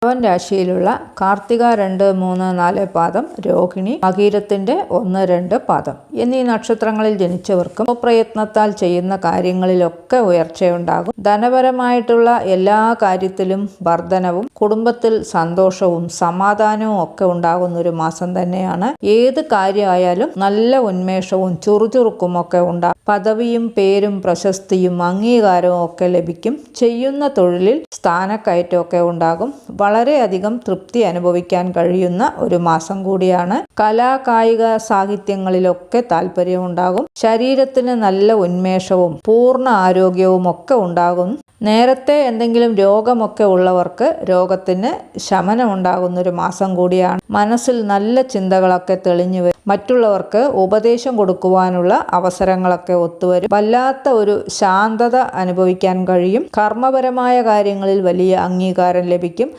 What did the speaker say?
അവൻ രാശിയിലുള്ള കാർത്തിക 2, 3, 4 പാദം, രോഹിണി, മകീരത്തിന്റെ 1, 2 പാദം എന്നീ നക്ഷത്രങ്ങളിൽ ജനിച്ചവർക്കും പ്രയത്നത്താൽ ചെയ്യുന്ന കാര്യങ്ങളിലൊക്കെ ഉയർച്ചയുണ്ടാകും. ധനപരമായിട്ടുള്ള എല്ലാ കാര്യത്തിലും വർധനവും കുടുംബത്തിൽ സന്തോഷവും സമാധാനവും ഒക്കെ ഉണ്ടാകുന്ന ഒരു മാസം തന്നെയാണ്. ഏത് കാര്യമായാലും നല്ല ഉന്മേഷവും ചുറുചുറുക്കും ഒക്കെ ഉണ്ടാകും. പദവിയും പേരും പ്രശസ്തിയും അംഗീകാരവും ഒക്കെ ലഭിക്കും. ചെയ്യുന്ന തൊഴിലിൽ സ്ഥാനക്കയറ്റമൊക്കെ ഉണ്ടാകും. വളരെയധികം തൃപ്തി അനുഭവിക്കാൻ കഴിയുന്ന ഒരു മാസം കൂടിയാണ്. കലാ കായിക സാഹിത്യങ്ങളിലൊക്കെ താല്പര്യമുണ്ടാകും. ശരീരത്തിന് നല്ല ഉന്മേഷവും പൂർണ്ണ ആരോഗ്യവും ഒക്കെ ഉണ്ടാകും. നേരത്തെ എന്തെങ്കിലും രോഗമൊക്കെ ഉള്ളവർക്ക് രോഗത്തിന് ശമനം ഉണ്ടാകുന്നൊരു മാസം കൂടിയാണ്. മനസ്സിൽ നല്ല ചിന്തകളൊക്കെ തെളിഞ്ഞു വരും. മറ്റുള്ളവർക്ക് ഉപദേശം കൊടുക്കുവാനുള്ള അവസരങ്ങളൊക്കെ ഒത്തുവരും. വല്ലാത്ത ഒരു ശാന്തത അനുഭവിക്കാൻ കഴിയും. കർമ്മപരമായ കാര്യങ്ങളിൽ വലിയ അംഗീകാരം ലഭിക്കും.